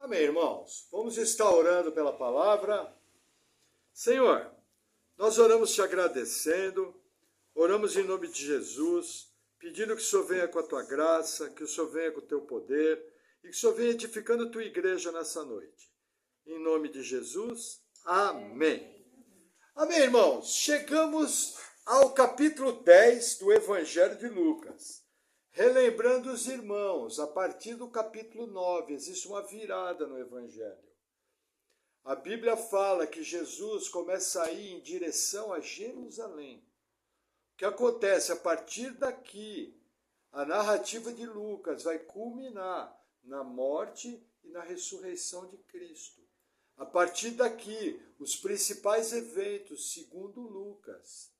Amém, irmãos? Vamos estar orando pela palavra. Senhor, nós oramos te agradecendo, oramos em nome de Jesus, pedindo que o Senhor venha com a tua graça, que o Senhor venha com o teu poder e que o Senhor venha edificando a tua igreja nessa noite. Em nome de Jesus, amém. Amém, irmãos? Chegamos ao capítulo 10 do Evangelho de Lucas. Relembrando os irmãos, a partir do capítulo 9, existe uma virada no Evangelho. A Bíblia fala que Jesus começa a ir em direção a Jerusalém. O que acontece? A partir daqui, a narrativa de Lucas vai culminar na morte e na ressurreição de Cristo. A partir daqui, os principais eventos, segundo Lucas,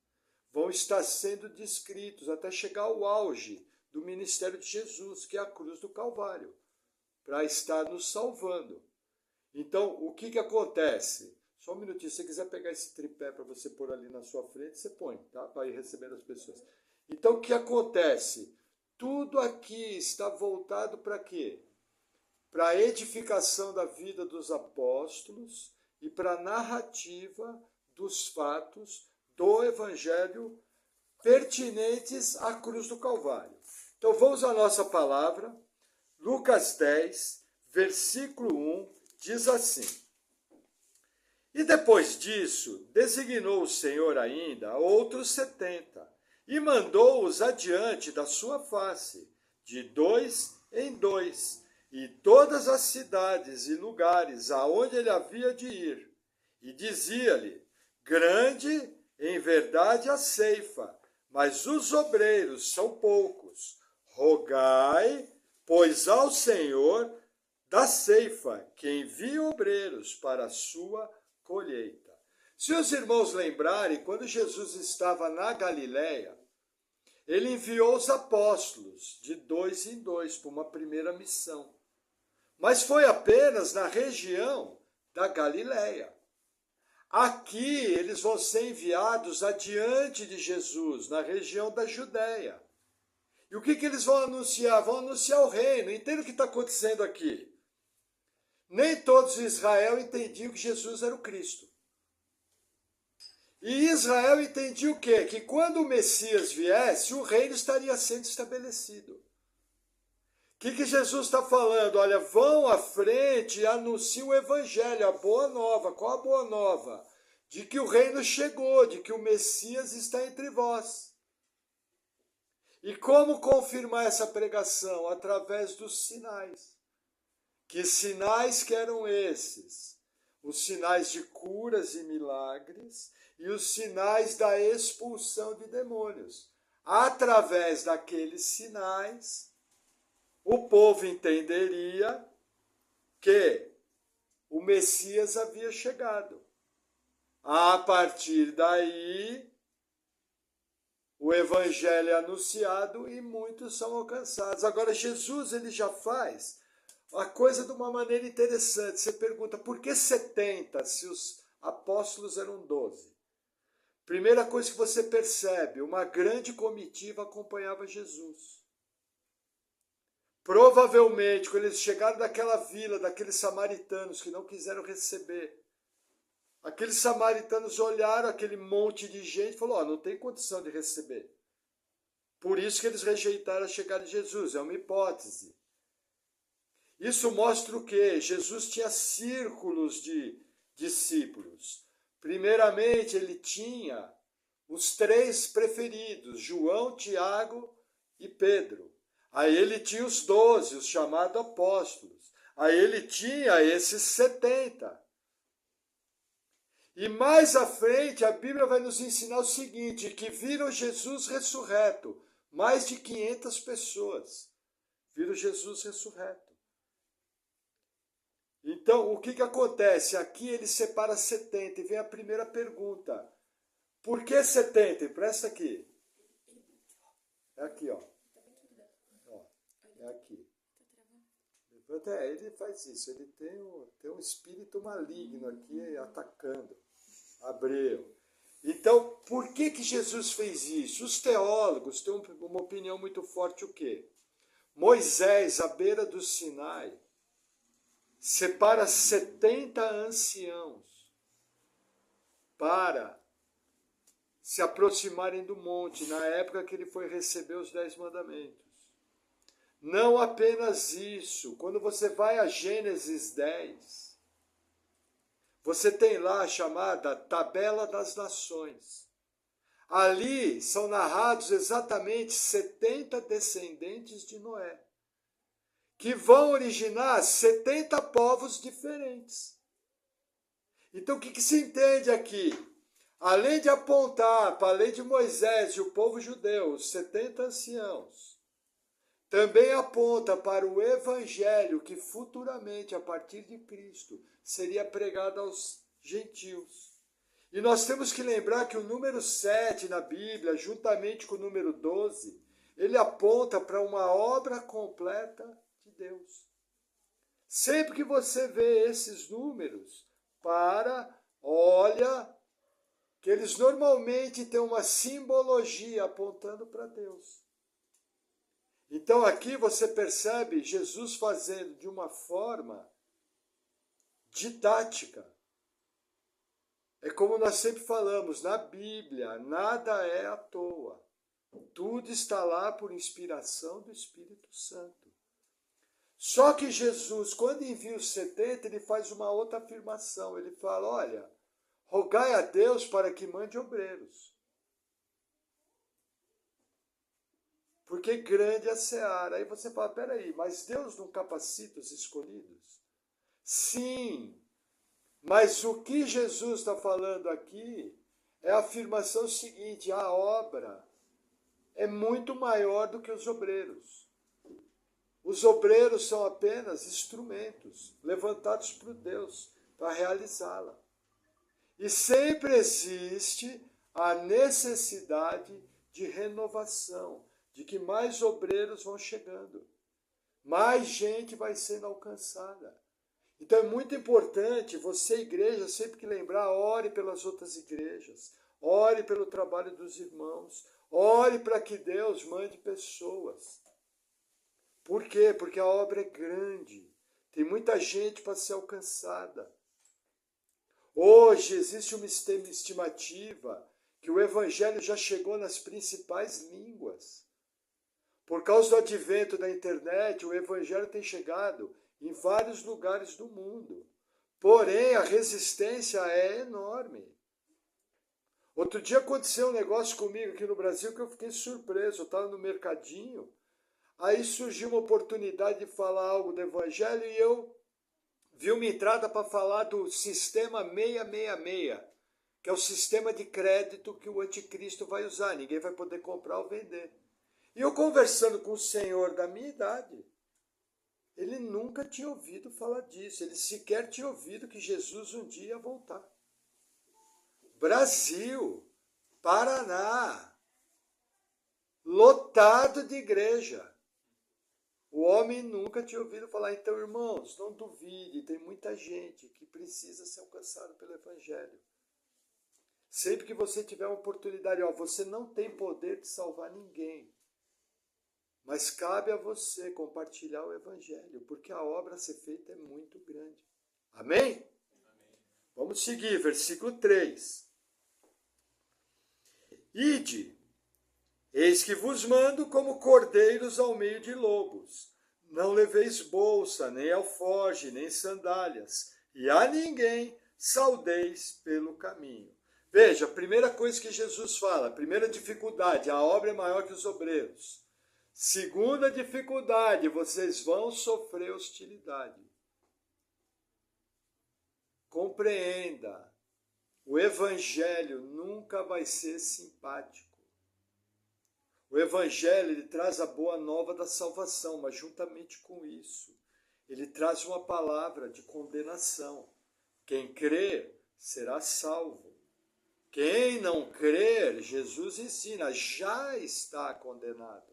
vão estar sendo descritos até chegar ao auge do ministério de Jesus, que é a cruz do Calvário, para estar nos salvando. Então, o que acontece? Só um minutinho, se você quiser pegar esse tripé para você pôr ali na sua frente, você põe, tá? Para ir recebendo as pessoas. Então, o que acontece? Tudo aqui está voltado para quê? Para a edificação da vida dos apóstolos e para a narrativa dos fatos do Evangelho pertinentes à cruz do Calvário. Então vamos à nossa palavra. Lucas 10, versículo 1, diz assim: E depois disso, designou o Senhor ainda outros 70, e mandou-os adiante da sua face, de 2 em 2, e todas as cidades e lugares aonde ele havia de ir. E dizia-lhe: Grande, em verdade, a ceifa, mas os obreiros são poucos. Rogai, pois, ao Senhor da ceifa, que envie obreiros para a sua colheita. Se os irmãos lembrarem, quando Jesus estava na Galileia, ele enviou os apóstolos de 2 em 2 para uma primeira missão. Mas foi apenas na região da Galileia. Aqui eles vão ser enviados adiante de Jesus, na região da Judéia. E o que eles vão anunciar? Vão anunciar o reino. Entenda o que está acontecendo aqui. Nem todos em Israel entendiam que Jesus era o Cristo. E Israel entendia o quê? Que quando o Messias viesse, o reino estaria sendo estabelecido. O que Jesus está falando? Olha, vão à frente e anunciem o Evangelho, a boa nova. Qual a boa nova? De que o reino chegou, de que o Messias está entre vós. E como confirmar essa pregação? Através dos sinais. Que sinais que eram esses? Os sinais de curas e milagres e os sinais da expulsão de demônios. Através daqueles sinais, o povo entenderia que o Messias havia chegado. A partir daí, o Evangelho é anunciado e muitos são alcançados. Agora, Jesus ele já faz a coisa de uma maneira interessante. Você pergunta, por que 70 se os apóstolos eram 12? Primeira coisa que você percebe, uma grande comitiva acompanhava Jesus. Provavelmente, quando eles chegaram naquela vila, daqueles samaritanos que não quiseram receber, aqueles samaritanos olharam aquele monte de gente e falaram, não tem condição de receber. Por isso que eles rejeitaram a chegada de Jesus, é uma hipótese. Isso mostra o quê? Jesus tinha círculos de discípulos. Primeiramente, ele tinha os 3 preferidos, João, Tiago e Pedro. Aí ele tinha os 12, os chamados apóstolos. Aí ele tinha esses 70. E mais à frente, a Bíblia vai nos ensinar o seguinte, que viram Jesus ressurreto. Mais de 500 pessoas viram Jesus ressurreto. Então, o que acontece? Aqui ele separa 70 e vem a primeira pergunta. Por que 70? Presta aqui. É aqui, ó. É aqui. Ele faz isso, ele tem um espírito maligno aqui atacando. Abreu. Então, por que Jesus fez isso? Os teólogos têm uma opinião muito forte, o quê? Moisés, à beira do Sinai, separa 70 anciãos para se aproximarem do monte, na época que ele foi receber os 10 mandamentos. Não apenas isso, quando você vai a Gênesis 10, você tem lá a chamada Tabela das Nações. Ali são narrados exatamente 70 descendentes de Noé, que vão originar 70 povos diferentes. Então o que se entende aqui? Além de apontar para a lei de Moisés e o povo judeu, os 70 anciãos, também aponta para o evangelho que futuramente, a partir de Cristo, seria pregado aos gentios. E nós temos que lembrar que o número 7 na Bíblia, juntamente com o número 12, ele aponta para uma obra completa de Deus. Sempre que você vê esses números, olha, que eles normalmente têm uma simbologia apontando para Deus. Então aqui você percebe Jesus fazendo de uma forma didática. É como nós sempre falamos, na Bíblia, nada é à toa. Tudo está lá por inspiração do Espírito Santo. Só que Jesus, quando envia os 70, ele faz uma outra afirmação. Ele fala, olha, rogai a Deus para que mande obreiros. Porque grande é a seara. Aí você fala, peraí, mas Deus não capacita os escolhidos? Sim, mas o que Jesus está falando aqui é a afirmação seguinte, a obra é muito maior do que os obreiros. Os obreiros são apenas instrumentos levantados por Deus para realizá-la. E sempre existe a necessidade de renovação, de que mais obreiros vão chegando, mais gente vai sendo alcançada. Então é muito importante você, igreja, sempre que lembrar, ore pelas outras igrejas, ore pelo trabalho dos irmãos, ore para que Deus mande pessoas. Por quê? Porque a obra é grande, tem muita gente para ser alcançada. Hoje existe uma estimativa que o evangelho já chegou nas principais línguas. Por causa do advento da internet, o evangelho tem chegado em vários lugares do mundo. Porém, a resistência é enorme. Outro dia aconteceu um negócio comigo aqui no Brasil que eu fiquei surpreso. Eu estava no mercadinho, aí surgiu uma oportunidade de falar algo do evangelho e eu vi uma entrada para falar do sistema 666, que é o sistema de crédito que o anticristo vai usar. Ninguém vai poder comprar ou vender. E eu conversando com o senhor da minha idade, ele nunca tinha ouvido falar disso, ele sequer tinha ouvido que Jesus um dia ia voltar. Brasil, Paraná, lotado de igreja. O homem nunca tinha ouvido falar. Então, irmãos, não duvide, tem muita gente que precisa ser alcançada pelo evangelho. Sempre que você tiver uma oportunidade, você não tem poder de salvar ninguém. Mas cabe a você compartilhar o evangelho, porque a obra a ser feita é muito grande. Amém? Amém. Vamos seguir, versículo 3. Ide, eis que vos mando como cordeiros ao meio de lobos. Não leveis bolsa, nem alforge, nem sandálias, e a ninguém saudeis pelo caminho. Veja, a primeira coisa que Jesus fala, a primeira dificuldade, a obra é maior que os obreiros. Segunda dificuldade, vocês vão sofrer hostilidade. Compreenda, o evangelho nunca vai ser simpático. O evangelho, ele traz a boa nova da salvação, mas juntamente com isso, ele traz uma palavra de condenação. Quem crer será salvo. Quem não crer, Jesus ensina, já está condenado.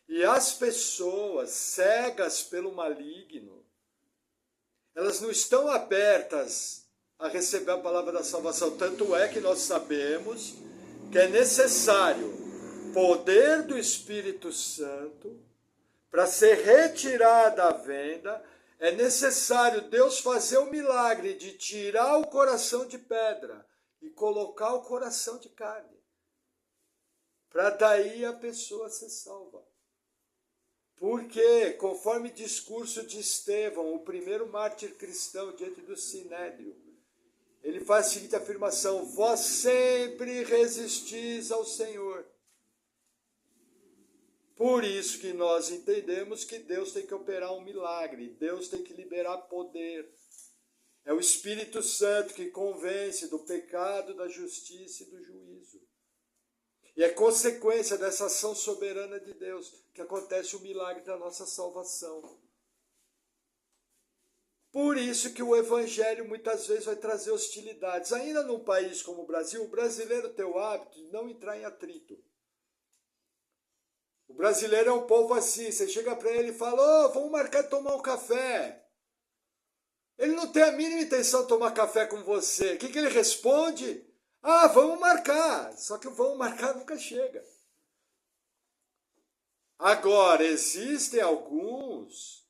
E as pessoas cegas pelo maligno, elas não estão abertas a receber a palavra da salvação. Tanto é que nós sabemos que é necessário poder do Espírito Santo para ser retirada a venda. É necessário Deus fazer o milagre de tirar o coração de pedra e colocar o coração de carne, para daí a pessoa ser salva. Porque, conforme discurso de Estevão, o primeiro mártir cristão diante do Sinédrio, ele faz a seguinte afirmação: vós sempre resistis ao Senhor. Por isso que nós entendemos que Deus tem que operar um milagre, Deus tem que liberar poder. É o Espírito Santo que convence do pecado, da justiça e do juízo. E é consequência dessa ação soberana de Deus que acontece o milagre da nossa salvação. Por isso que o Evangelho muitas vezes vai trazer hostilidades. Ainda num país como o Brasil, o brasileiro tem o hábito de não entrar em atrito. O brasileiro é um povo assim, você chega para ele e fala: vamos marcar de tomar um café. Ele não tem a mínima intenção de tomar café com você. O que ele responde? Vamos marcar. Só que o vamos marcar nunca chega. Agora, existem alguns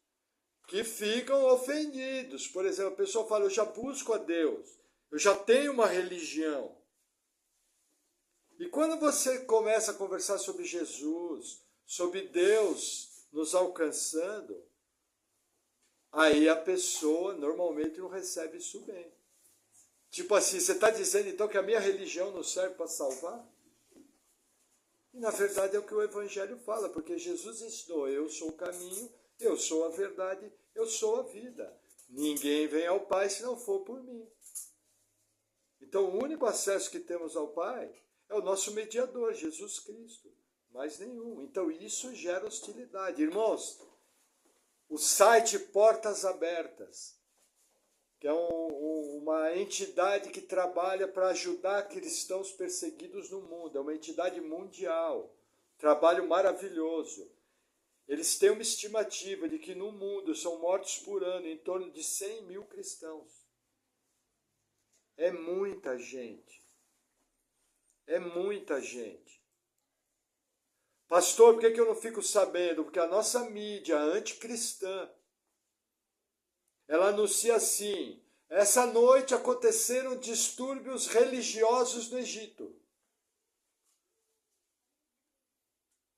que ficam ofendidos. Por exemplo, a pessoa fala: eu já busco a Deus, eu já tenho uma religião. E quando você começa a conversar sobre Jesus, sobre Deus nos alcançando, aí a pessoa normalmente não recebe isso bem. Tipo assim, você está dizendo então que a minha religião não serve para salvar? E na verdade é o que o Evangelho fala, porque Jesus ensinou: eu sou o caminho, eu sou a verdade, eu sou a vida. Ninguém vem ao Pai se não for por mim. Então o único acesso que temos ao Pai é o nosso mediador, Jesus Cristo. Mais nenhum. Então isso gera hostilidade. Irmãos, o site Portas Abertas, que é uma entidade que trabalha para ajudar cristãos perseguidos no mundo, é uma entidade mundial, trabalho maravilhoso. Eles têm uma estimativa de que no mundo são mortos por ano em torno de 100 mil cristãos. É muita gente. É muita gente. Pastor, por que eu não fico sabendo? Porque a nossa mídia anticristã, ela anuncia assim: essa noite aconteceram distúrbios religiosos no Egito.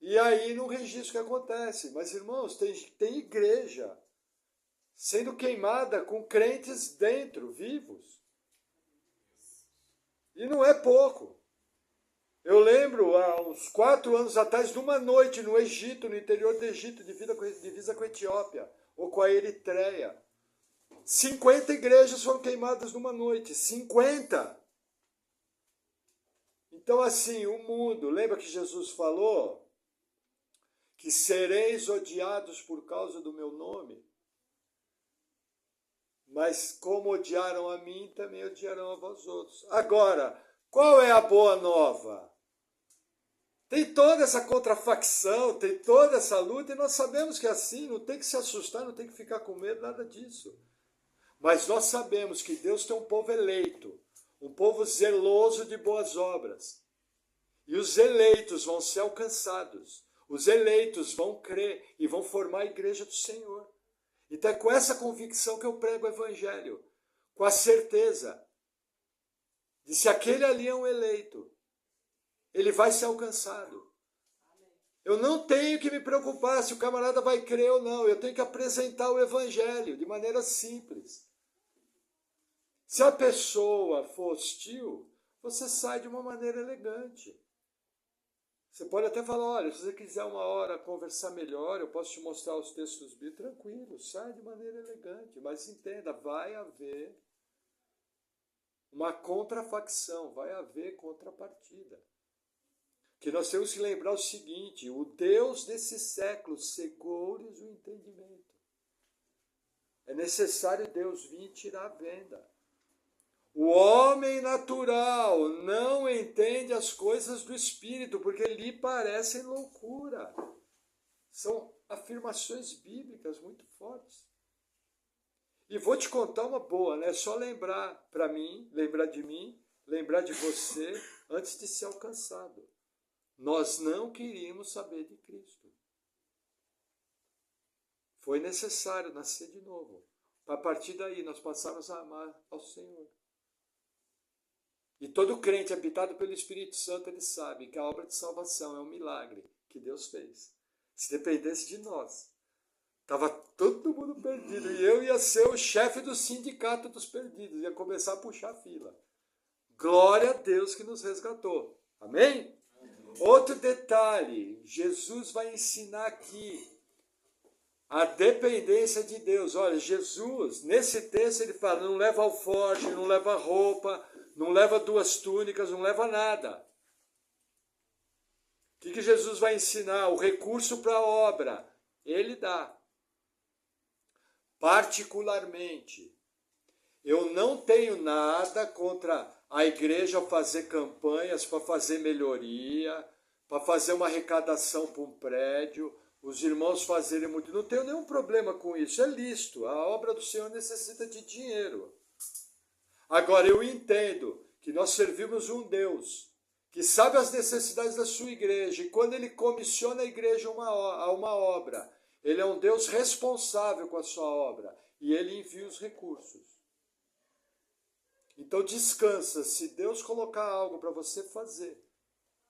E aí não registra o que acontece. Mas, irmãos, tem igreja sendo queimada com crentes dentro, vivos. E não é pouco. Eu lembro, há uns 4 anos atrás, de uma noite no Egito, no interior do Egito, divisa com a Etiópia, ou com a Eritreia. 50 igrejas foram queimadas numa noite. 50! Então, assim, o mundo, lembra que Jesus falou que sereis odiados por causa do meu nome? Mas como odiaram a mim, também odiarão a vós outros. Agora, qual é a boa nova? Tem toda essa contrafacção, tem toda essa luta, e nós sabemos que é assim, não tem que se assustar, não tem que ficar com medo, nada disso. Mas nós sabemos que Deus tem um povo eleito, um povo zeloso de boas obras. E os eleitos vão ser alcançados. Os eleitos vão crer e vão formar a igreja do Senhor. Então é com essa convicção que eu prego o Evangelho, com a certeza de se aquele ali é um eleito, ele vai ser alcançado. Eu não tenho que me preocupar se o camarada vai crer ou não, eu tenho que apresentar o Evangelho de maneira simples. Se a pessoa for hostil, você sai de uma maneira elegante. Você pode até falar: olha, se você quiser uma hora conversar melhor, eu posso te mostrar os textos bíblicos. Tranquilo, sai de maneira elegante. Mas entenda, vai haver uma contrafacção, vai haver contrapartida. Que nós temos que lembrar o seguinte: o Deus desse século cegou-lhes o entendimento. É necessário Deus vir tirar a venda. O homem natural não entende as coisas do Espírito, porque lhe parecem loucura. São afirmações bíblicas muito fortes. E vou te contar uma boa, né? É só lembrar para mim, lembrar de mim, lembrar de você, antes de ser alcançado. Nós não queríamos saber de Cristo. Foi necessário nascer de novo. Para partir daí nós passarmos a amar ao Senhor. E todo crente habitado pelo Espírito Santo, ele sabe que a obra de salvação é um milagre que Deus fez. Se dependesse de nós, estava todo mundo perdido. E eu ia ser o chefe do sindicato dos perdidos. Ia começar a puxar a fila. Glória a Deus que nos resgatou. Amém? Outro detalhe. Jesus vai ensinar aqui a dependência de Deus. Olha, Jesus, nesse texto ele fala, não leva alforje, não leva roupa, não leva 2 túnicas, não leva nada. O que Jesus vai ensinar? O recurso para a obra. Ele dá. Particularmente, eu não tenho nada contra a igreja fazer campanhas para fazer melhoria, para fazer uma arrecadação para um prédio, os irmãos fazerem muito. Não tenho nenhum problema com isso, é lícito. A obra do Senhor necessita de dinheiro. Agora, eu entendo que nós servimos um Deus que sabe as necessidades da sua igreja, e quando ele comissiona a igreja a uma obra, ele é um Deus responsável com a sua obra, e ele envia os recursos. Então descansa, se Deus colocar algo para você fazer,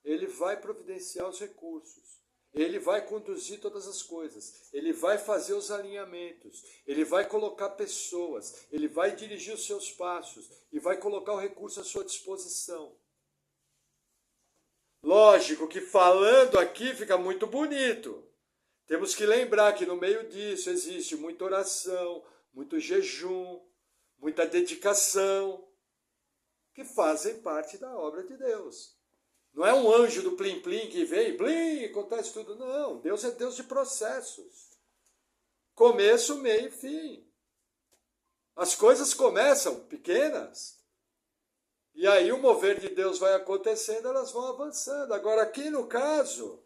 ele vai providenciar os recursos, ele vai conduzir todas as coisas, ele vai fazer os alinhamentos, ele vai colocar pessoas, ele vai dirigir os seus passos e vai colocar o recurso à sua disposição. Lógico que falando aqui fica muito bonito. Temos que lembrar que no meio disso existe muita oração, muito jejum, muita dedicação, que fazem parte da obra de Deus. Não é um anjo do plim-plim que vem, plim, acontece tudo. Não, Deus é Deus de processos. Começo, meio e fim. As coisas começam pequenas. E aí o mover de Deus vai acontecendo, elas vão avançando. Agora aqui no caso,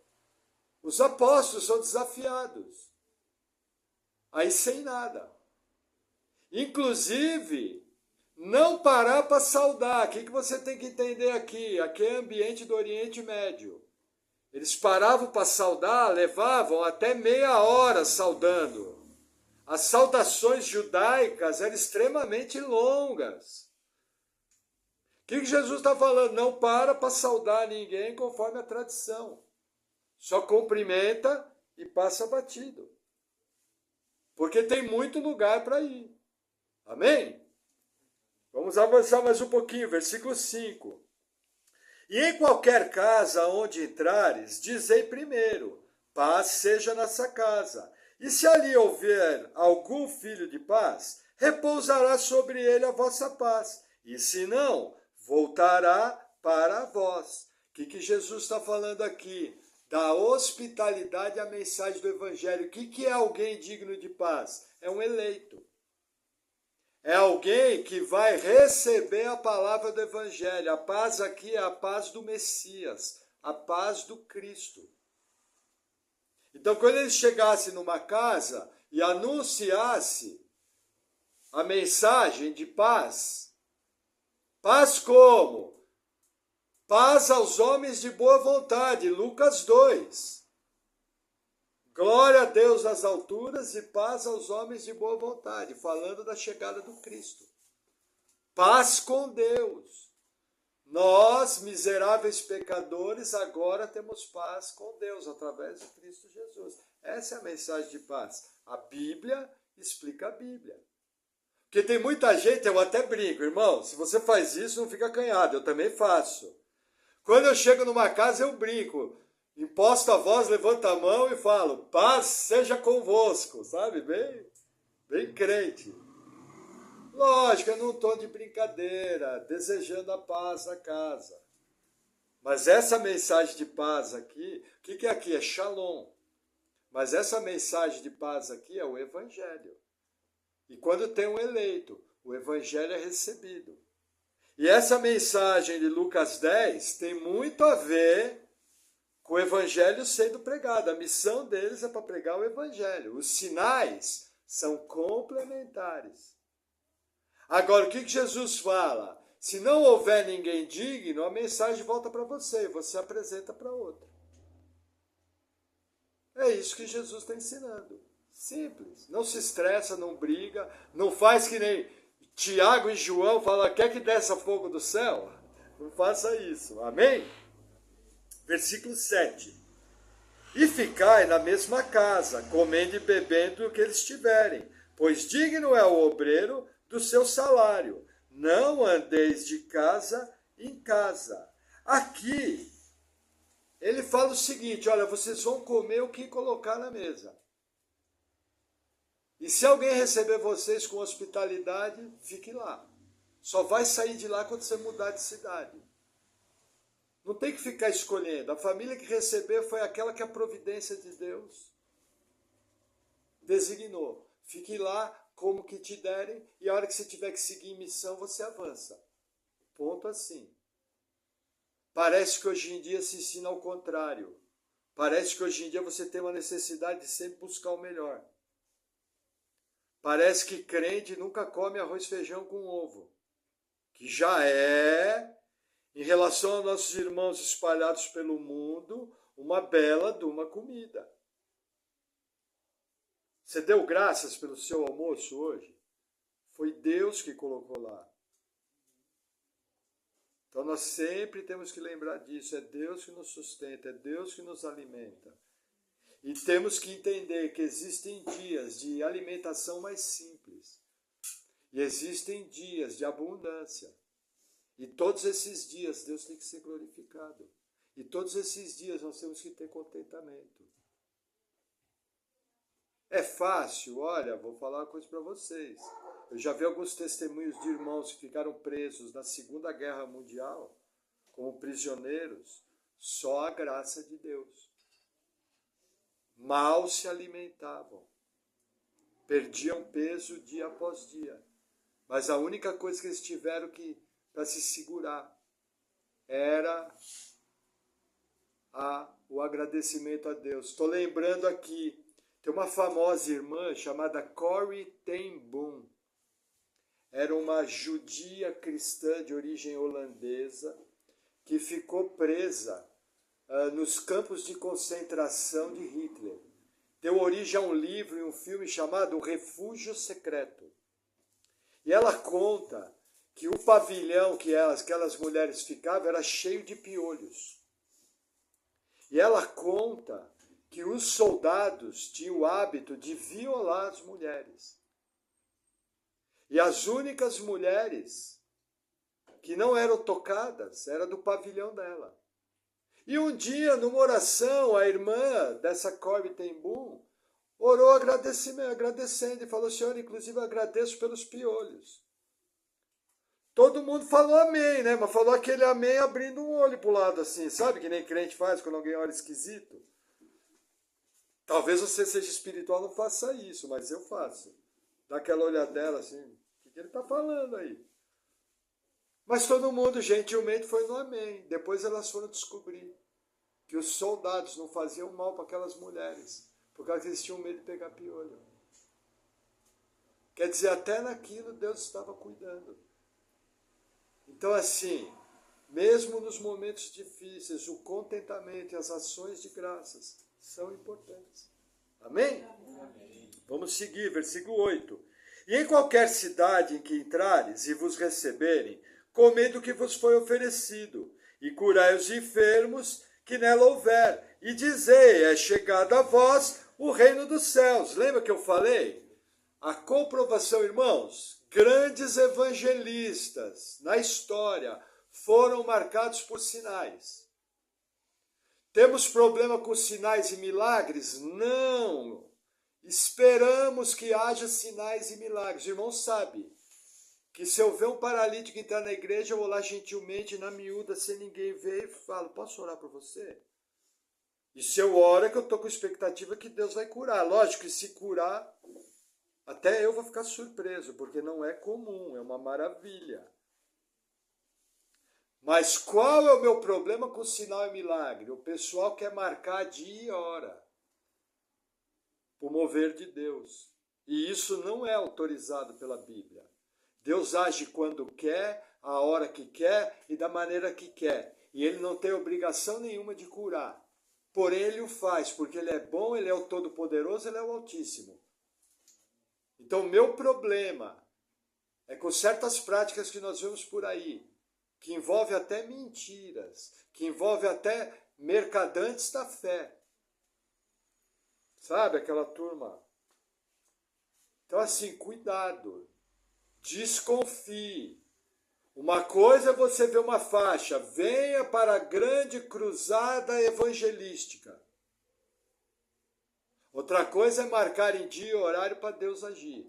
os apóstolos são desafiados. Aí sem nada. Inclusive, não parar para saudar. O que você tem que entender aqui? Aqui é ambiente do Oriente Médio. Eles paravam para saudar, levavam até meia hora saudando. As saudações judaicas eram extremamente longas. O que Jesus está falando? Não para saudar ninguém conforme a tradição. Só cumprimenta e passa batido. Porque tem muito lugar para ir. Amém? Vamos avançar mais um pouquinho, versículo 5. E em qualquer casa onde entrares, dizei primeiro, paz seja nessa casa. E se ali houver algum filho de paz, repousará sobre ele a vossa paz. E se não, voltará para vós. O que Jesus está falando aqui? Da hospitalidade à mensagem do Evangelho. O que é alguém digno de paz? É um eleito. É alguém que vai receber a palavra do Evangelho. A paz aqui é a paz do Messias, a paz do Cristo. Então, quando ele chegasse numa casa e anunciasse a mensagem de paz, paz como? Paz aos homens de boa vontade, Lucas 2. Glória a Deus nas alturas e paz aos homens de boa vontade, falando da chegada do Cristo. Paz com Deus. Nós, miseráveis pecadores, agora temos paz com Deus, através de Cristo Jesus. Essa é a mensagem de paz. A Bíblia explica a Bíblia. Porque tem muita gente, eu até brinco, irmão, se você faz isso, não fica acanhado, eu também faço. Quando eu chego numa casa, eu brinco. Imposto a voz, levanto a mão e falo, paz seja convosco, sabe? Bem crente. Lógico, é num tom de brincadeira, desejando a paz na casa. Mas essa mensagem de paz aqui, o que é aqui? É shalom. Mas essa mensagem de paz aqui é o Evangelho. E quando tem um eleito, o Evangelho é recebido. E essa mensagem de Lucas 10 tem muito a ver com o Evangelho sendo pregado. A missão deles é para pregar o Evangelho. Os sinais são complementares. Agora, o que Jesus fala? Se não houver ninguém digno, a mensagem volta para você e você apresenta para outro. É isso que Jesus está ensinando. Simples. Não se estressa, não briga, não faz que nem Tiago e João falam, quer que desça fogo do céu? Não faça isso. Amém? Versículo 7. E ficai na mesma casa, comendo e bebendo o que eles tiverem, pois digno é o obreiro do seu salário. Não andeis de casa em casa. Aqui, ele fala o seguinte, olha, vocês vão comer o que colocar na mesa. E se alguém receber vocês com hospitalidade, fique lá. Só vai sair de lá quando você mudar de cidade. Não tem que ficar escolhendo. A família que receber foi aquela que a providência de Deus designou. Fique lá como que te derem e a hora que você tiver que seguir em missão, você avança. Ponto assim. Parece que hoje em dia se ensina ao contrário. Parece que hoje em dia você tem uma necessidade de sempre buscar o melhor. Parece que crente nunca come arroz e feijão com ovo. Que já é, em relação aos nossos irmãos espalhados pelo mundo, uma bela de uma comida. Você deu graças pelo seu almoço hoje? Foi Deus que colocou lá. Então nós sempre temos que lembrar disso. É Deus que nos sustenta, é Deus que nos alimenta. E temos que entender que existem dias de alimentação mais simples. E existem dias de abundância. E todos esses dias Deus tem que ser glorificado. E todos esses dias nós temos que ter contentamento. É fácil? Olha, vou falar uma coisa para vocês. Eu já vi alguns testemunhos de irmãos que ficaram presos na Segunda Guerra Mundial, como prisioneiros, só a graça de Deus. Mal se alimentavam. Perdiam peso dia após dia. Mas a única coisa que eles tiveram para se segurar era o agradecimento a Deus. Estou lembrando aqui, tem uma famosa irmã chamada Corrie ten Boom. Era uma judia cristã de origem holandesa que ficou presa nos campos de concentração de Hitler. Deu origem a um livro e um filme chamado O Refúgio Secreto. E ela conta que o pavilhão que aquelas mulheres ficavam era cheio de piolhos. E ela conta que os soldados tinham o hábito de violar as mulheres. E as únicas mulheres que não eram tocadas eram do pavilhão dela. E um dia, numa oração, a irmã dessa Corrie ten Boom orou agradecendo e falou, Senhor, inclusive eu agradeço pelos piolhos. Todo mundo falou amém, né? Mas falou aquele amém abrindo um olho pro lado assim, sabe? Que nem crente faz quando alguém olha esquisito. Talvez você seja espiritual, não faça isso, mas eu faço. Dá aquela olhadela assim, o que ele está falando aí? Mas todo mundo gentilmente foi no amém. Depois elas foram descobrir que os soldados não faziam mal para aquelas mulheres, porque eles tinham medo de pegar piolho. Quer dizer, até naquilo Deus estava cuidando. Então assim, mesmo nos momentos difíceis, o contentamento e as ações de graças são importantes. Amém? Amém. Vamos seguir, versículo 8. E em qualquer cidade em que entrares e vos receberem, comei do que vos foi oferecido, e curai os enfermos que nela houver, e dizei, é chegado a vós o reino dos céus. Lembra que eu falei? A comprovação, irmãos, grandes evangelistas na história foram marcados por sinais. Temos problema com sinais e milagres? Não! Esperamos que haja sinais e milagres. O irmão sabe que se eu ver um paralítico entrar na igreja, eu vou lá gentilmente, na miúda, sem ninguém ver, e falo, posso orar por você? E se eu oro, é que eu estou com expectativa que Deus vai curar. Lógico que se curar, até eu vou ficar surpreso, porque não é comum, é uma maravilha. Mas qual é o meu problema com sinal e milagre? O pessoal quer marcar dia e hora o mover de Deus. E isso não é autorizado pela Bíblia. Deus age quando quer, a hora que quer e da maneira que quer. E ele não tem obrigação nenhuma de curar. Porém, ele o faz, porque ele é bom, ele é o Todo-Poderoso, ele é o Altíssimo. Então, o meu problema é com certas práticas que nós vemos por aí, que envolve até mentiras, que envolve até mercadantes da fé. Sabe aquela turma? Então, assim, cuidado. Desconfie. Uma coisa é você ver uma faixa, venha para a grande cruzada evangelística. Outra coisa é marcar em dia e horário para Deus agir.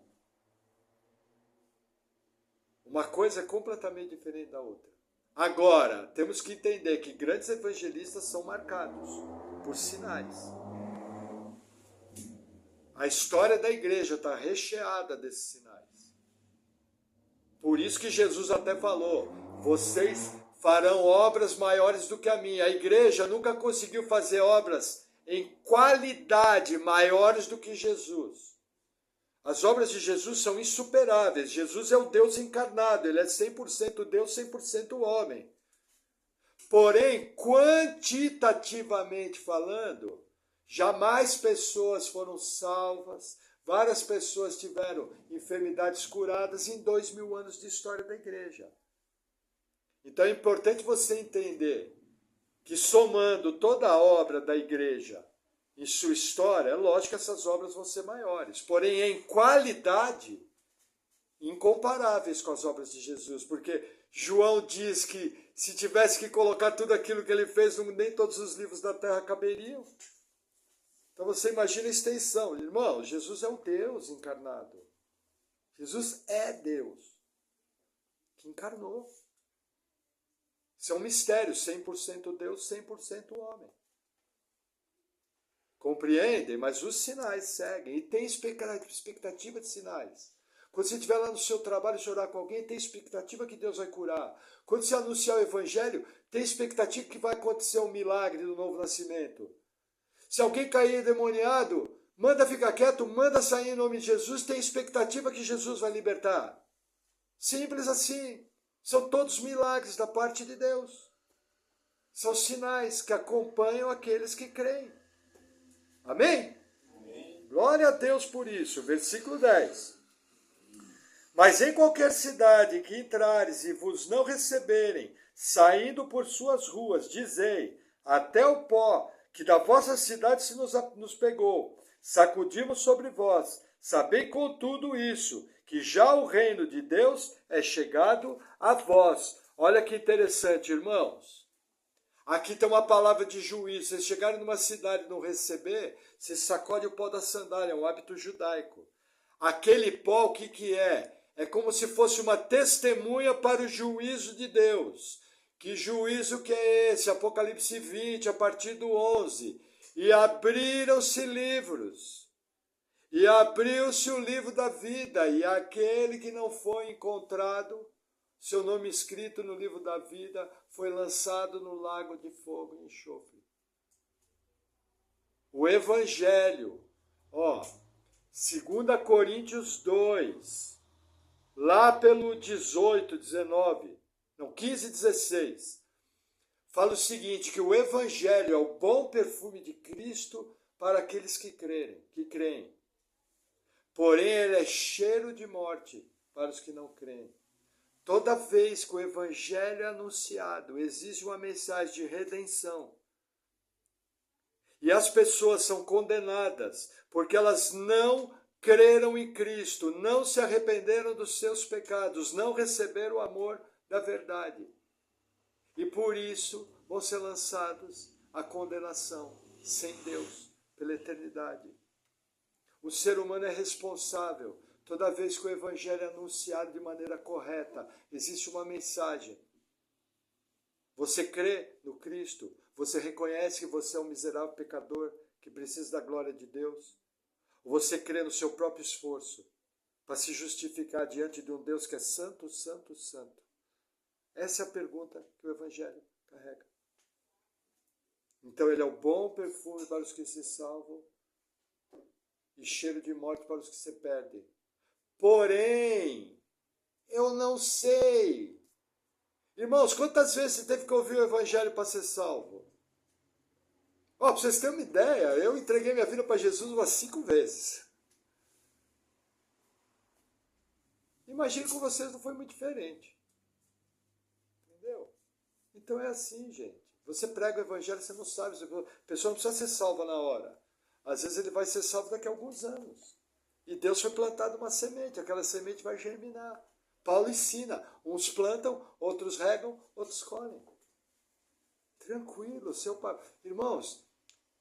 Uma coisa é completamente diferente da outra. Agora, temos que entender que grandes evangelistas são marcados por sinais. A história da igreja está recheada desses sinais. Por isso que Jesus até falou, vocês farão obras maiores do que a minha. A igreja nunca conseguiu fazer obras em qualidade maiores do que Jesus. As obras de Jesus são insuperáveis. Jesus é o Deus encarnado, ele é 100% Deus, 100% homem. Porém, quantitativamente falando, jamais pessoas foram salvas, várias pessoas tiveram enfermidades curadas em 2000 anos de história da igreja. Então é importante você entender que somando toda a obra da igreja em sua história, é lógico que essas obras vão ser maiores. Porém, em qualidade, incomparáveis com as obras de Jesus. Porque João diz que se tivesse que colocar tudo aquilo que ele fez, nem todos os livros da terra caberiam. Então você imagina a extensão. Irmão, Jesus é o Deus encarnado. Jesus é Deus que encarnou. Isso é um mistério, 100% Deus, 100% homem. Compreendem? Mas os sinais seguem. E tem expectativa de sinais. Quando você estiver lá no seu trabalho e chorar com alguém, tem expectativa que Deus vai curar. Quando você anunciar o evangelho, tem expectativa que vai acontecer um milagre do novo nascimento. Se alguém cair endemoniado, manda ficar quieto, manda sair em nome de Jesus, tem expectativa que Jesus vai libertar. Simples assim. São todos milagres da parte de Deus. São sinais que acompanham aqueles que creem. Amém? Amém? Glória a Deus por isso. Versículo 10. Mas em qualquer cidade que entrares e vos não receberem, saindo por suas ruas, dizei, até o pó que da vossa cidade se nos pegou, sacudimos sobre vós. Sabei contudo isso, que já o reino de Deus é chegado a vós. Olha que interessante, irmãos. Aqui tem uma palavra de juízo. Vocês chegarem numa cidade e não receber, você sacode o pó da sandália, é um hábito judaico. Aquele pó, o que é? É como se fosse uma testemunha para o juízo de Deus. Que juízo que é esse? Apocalipse 20, a partir do 11. E abriram-se livros. E abriu-se o livro da vida. E aquele que não foi encontrado, seu nome escrito no livro da vida, foi lançado no lago de fogo e enxofre. O Evangelho, 2 Coríntios 2, lá pelo 18, 19, não, 15, 16, fala o seguinte, que o Evangelho é o bom perfume de Cristo para aqueles que creem. Porém, ele é cheiro de morte para os que não creem. Toda vez que o Evangelho é anunciado, existe uma mensagem de redenção. E as pessoas são condenadas porque elas não creram em Cristo, não se arrependeram dos seus pecados, não receberam o amor da verdade. E por isso vão ser lançados à condenação, sem Deus, pela eternidade. O ser humano é responsável. Toda vez que o Evangelho é anunciado de maneira correta, existe uma mensagem. Você crê no Cristo? Você reconhece que você é um miserável pecador que precisa da glória de Deus? Ou você crê no seu próprio esforço para se justificar diante de um Deus que é santo, santo, santo? Essa é a pergunta que o Evangelho carrega. Então ele é o bom perfume para os que se salvam e cheiro de morte para os que se perdem. Porém, eu não sei. Irmãos, quantas vezes você teve que ouvir o Evangelho para ser salvo? Para vocês terem uma ideia, eu entreguei minha vida para Jesus umas 5 vezes. Imagino que com vocês não foi muito diferente. Entendeu? Então é assim, gente. Você prega o evangelho, você não sabe. A pessoa não precisa ser salva na hora. Às vezes ele vai ser salvo daqui a alguns anos. E Deus foi plantado uma semente. Aquela semente vai germinar. Paulo ensina. Uns plantam, outros regam, outros colhem. Tranquilo. Irmãos,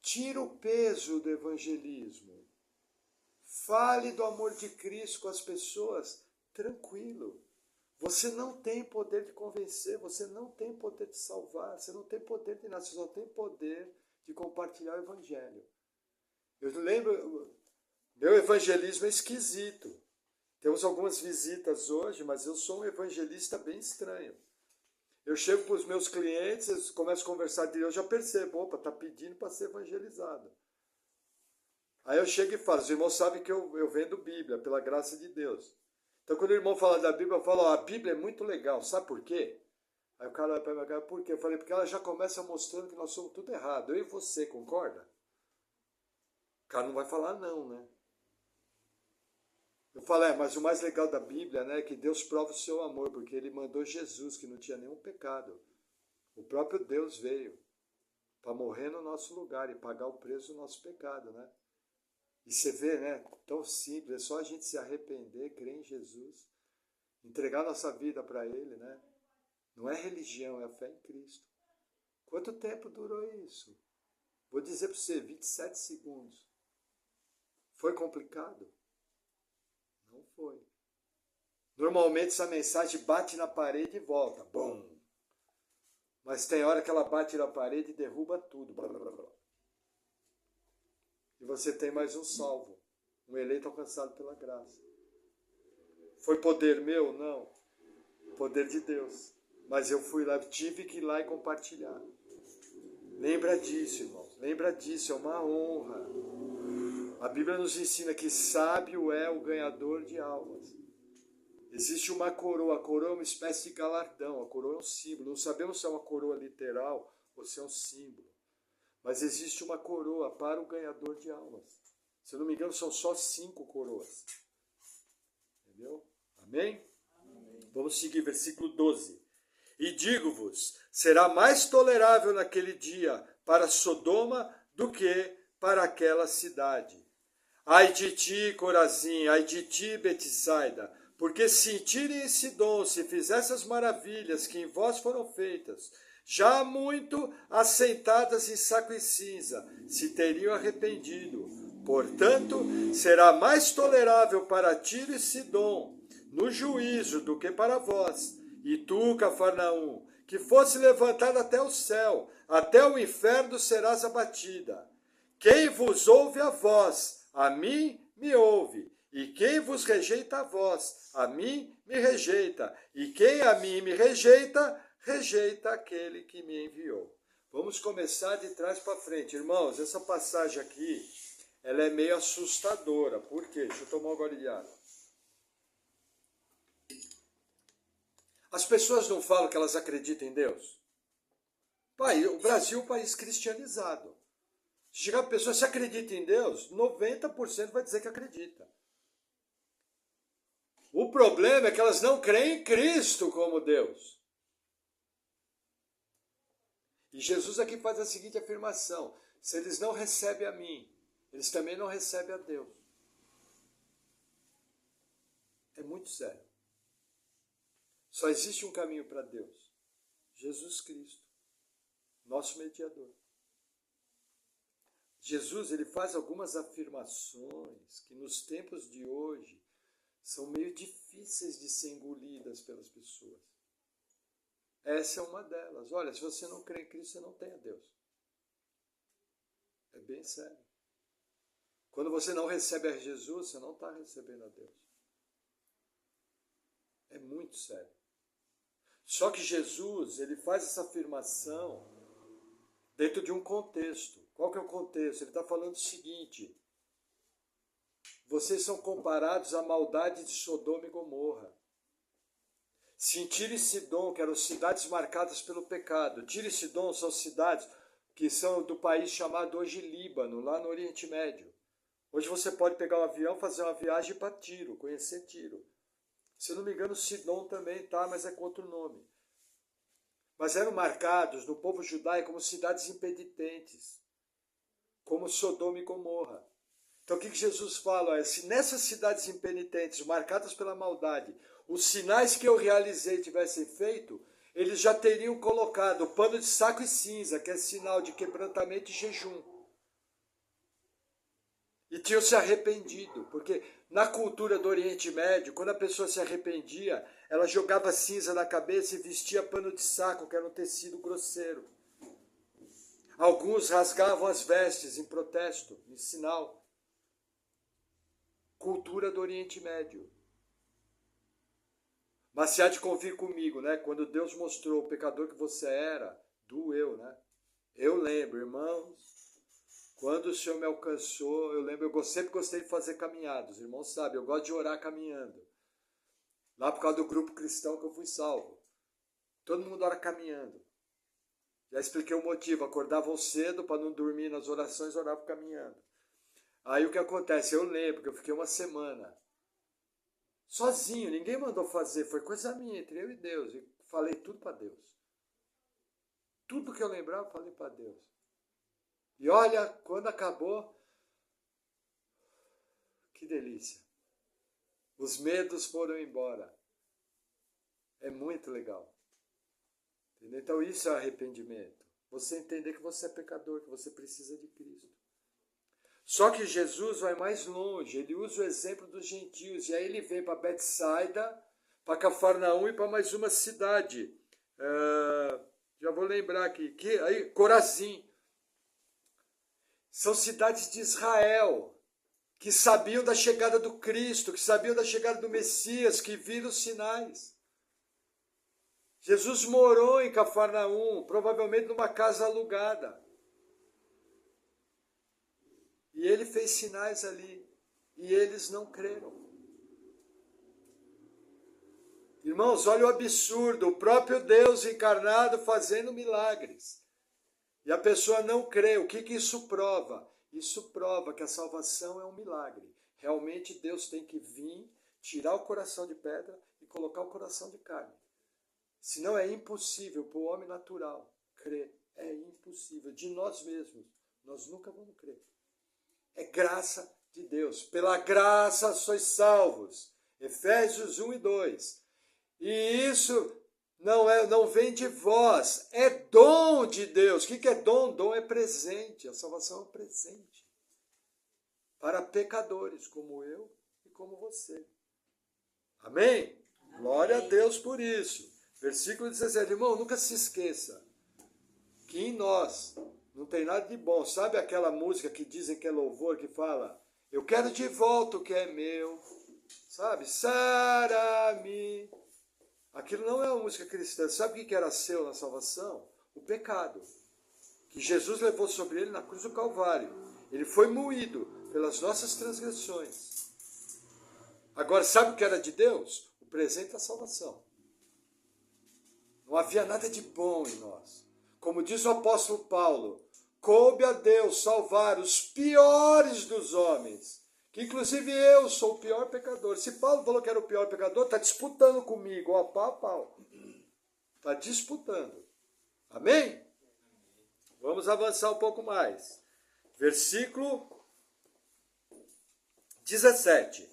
tira o peso do evangelismo. Fale do amor de Cristo com as pessoas. Tranquilo. Você não tem poder de convencer, você não tem poder de salvar, você não tem poder de nada, você só tem poder de compartilhar o evangelho. Eu lembro, meu evangelismo é esquisito. Temos algumas visitas hoje, mas eu sou um evangelista bem estranho. Eu chego para os meus clientes, eles começam a conversar de Deus, eu já percebo, opa, está pedindo para ser evangelizado. Aí eu chego e falo, os irmãos sabem que eu vendo Bíblia, pela graça de Deus. Então, quando o irmão fala da Bíblia, eu falo, a Bíblia é muito legal, sabe por quê? Aí o cara vai para mim, por quê? Eu falei, porque ela já começa mostrando que nós somos tudo errado. Eu e você, concorda? O cara não vai falar não, né? Eu falo, mas o mais legal da Bíblia, né, é que Deus prova o seu amor, porque ele mandou Jesus, que não tinha nenhum pecado. O próprio Deus veio para morrer no nosso lugar e pagar o preço do nosso pecado, né? E você vê, né? Tão simples, é só a gente se arrepender, crer em Jesus, entregar nossa vida para Ele, né? Não é religião, é a fé em Cristo. Quanto tempo durou isso? Vou dizer para você, 27 segundos. Foi complicado? Não foi. Normalmente essa mensagem bate na parede e volta. Bum! Mas tem hora que ela bate na parede e derruba tudo. Blá, blá, blá. E você tem mais um salvo, um eleito alcançado pela graça. Foi poder meu? Não. Poder de Deus. Mas eu fui lá, tive que ir lá e compartilhar. Lembra disso, irmãos. Lembra disso, é uma honra. A Bíblia nos ensina que sábio é o ganhador de almas. Existe uma coroa. A coroa é uma espécie de galardão. A coroa é um símbolo. Não sabemos se é uma coroa literal ou se é um símbolo. Mas existe uma coroa para o ganhador de almas. Se eu não me engano, são só 5 coroas. Entendeu? Amém? Amém? Vamos seguir, versículo 12. E digo-vos, será mais tolerável naquele dia para Sodoma do que para aquela cidade. Ai de ti, Corazim, ai de ti, Betsaida, porque se em Tiro e em Sidom se fizesse as maravilhas que em vós foram feitas, já há muito assentadas em saco e cinza, se teriam arrependido. Portanto, será mais tolerável para Tiro e Sidom no juízo do que para vós. E tu, Cafarnaum, que fosse levantado até o céu, até o inferno serás abatida. Quem vos ouve a vós, a mim me ouve. E quem vos rejeita a vós, a mim me rejeita. E quem a mim me rejeita, rejeita aquele que me enviou. Vamos começar de trás para frente. Irmãos, essa passagem aqui, ela é meio assustadora. Por quê? Deixa eu tomar um gole de água. As pessoas não falam que elas acreditam em Deus? Pai, o Brasil é um país cristianizado. Se chegar a pessoa, se acredita em Deus, 90% vai dizer que acredita. O problema é que elas não creem em Cristo como Deus. E Jesus aqui faz a seguinte afirmação: se eles não recebem a mim, eles também não recebem a Deus. É muito sério. Só existe um caminho para Deus: Jesus Cristo, nosso mediador. Jesus, ele faz algumas afirmações que nos tempos de hoje são meio difíceis de ser engolidas pelas pessoas. Essa é uma delas. Olha, se você não crê em Cristo, você não tem a Deus. É bem sério. Quando você não recebe a Jesus, você não está recebendo a Deus. É muito sério. Só que Jesus, ele faz essa afirmação dentro de um contexto. Qual que é o contexto? Ele está falando o seguinte: vocês são comparados à maldade de Sodoma e Gomorra. Se Tiro e Sidom, que eram cidades marcadas pelo pecado, Tiro e Sidom são cidades que são do país chamado hoje Líbano, lá no Oriente Médio. Hoje você pode pegar um avião, fazer uma viagem para Tiro, conhecer Tiro. Se eu não me engano, Sidom também tá, mas é com outro nome. Mas eram marcados no povo judaico como cidades impenitentes, como Sodoma e Gomorra. Então o que Jesus fala? Olha, se nessas cidades impenitentes, marcadas pela maldade, os sinais que eu realizei tivessem feito, eles já teriam colocado pano de saco e cinza, que é sinal de quebrantamento e jejum. E tinham se arrependido, porque na cultura do Oriente Médio, quando a pessoa se arrependia, ela jogava cinza na cabeça e vestia pano de saco, que era um tecido grosseiro. Alguns rasgavam as vestes em protesto, em sinal. Cultura do Oriente Médio. Mas se há de convir comigo, né? Quando Deus mostrou o pecador que você era, doeu, né? Eu lembro, irmãos, quando o Senhor me alcançou, eu lembro, eu sempre gostei de fazer caminhadas. Os irmãos sabem, eu gosto de orar caminhando. Lá por causa do grupo cristão que eu fui salvo. Todo mundo ora caminhando. Já expliquei o motivo, acordavam cedo para não dormir nas orações, oravam caminhando. Aí o que acontece? Eu lembro que eu fiquei uma semana sozinho, ninguém mandou fazer, foi coisa minha, entre eu e Deus. E falei tudo para Deus. Tudo que eu lembrava, eu falei para Deus. E olha, quando acabou, que delícia. Os medos foram embora. É muito legal. Entendeu? Então isso é arrependimento. Você entender que você é pecador, que você precisa de Cristo. Só que Jesus vai mais longe, ele usa o exemplo dos gentios, e aí ele vem para Betsaida, para Cafarnaum e para mais uma cidade. Já vou lembrar aqui, aí, Corazim. São cidades de Israel, que sabiam da chegada do Cristo, que sabiam da chegada do Messias, que viram os sinais. Jesus morou em Cafarnaum, provavelmente numa casa alugada. E ele fez sinais ali, e eles não creram. Irmãos, olha o absurdo, o próprio Deus encarnado fazendo milagres. E a pessoa não crê. O que isso prova? Isso prova que a salvação é um milagre. Realmente Deus tem que vir, tirar o coração de pedra e colocar o coração de carne. Senão é impossível para o homem natural crer. É impossível. De nós mesmos, nós nunca vamos crer. É graça de Deus. Pela graça sois salvos. Efésios 1 e 2. E isso não vem de vós, é dom de Deus. O que é dom? Dom é presente, a salvação é um presente. Para pecadores como eu e como você. Amém? Amém. Glória a Deus por isso. Versículo 17. Irmão, nunca se esqueça que em nós não tem nada de bom. Sabe aquela música que dizem que é louvor, que fala: eu quero de volta o que é meu. Sabe? Sara-me. Aquilo não é uma música cristã. Sabe o que era seu na salvação? O pecado. Que Jesus levou sobre ele na cruz do Calvário. Ele foi moído pelas nossas transgressões. Agora, sabe o que era de Deus? O presente da salvação. Não havia nada de bom em nós. Como diz o apóstolo Paulo, coube a Deus salvar os piores dos homens. Que inclusive eu sou o pior pecador. Se Paulo falou que era o pior pecador, está disputando comigo, ó, pau a pau. Está disputando. Amém? Vamos avançar um pouco mais. Versículo 17.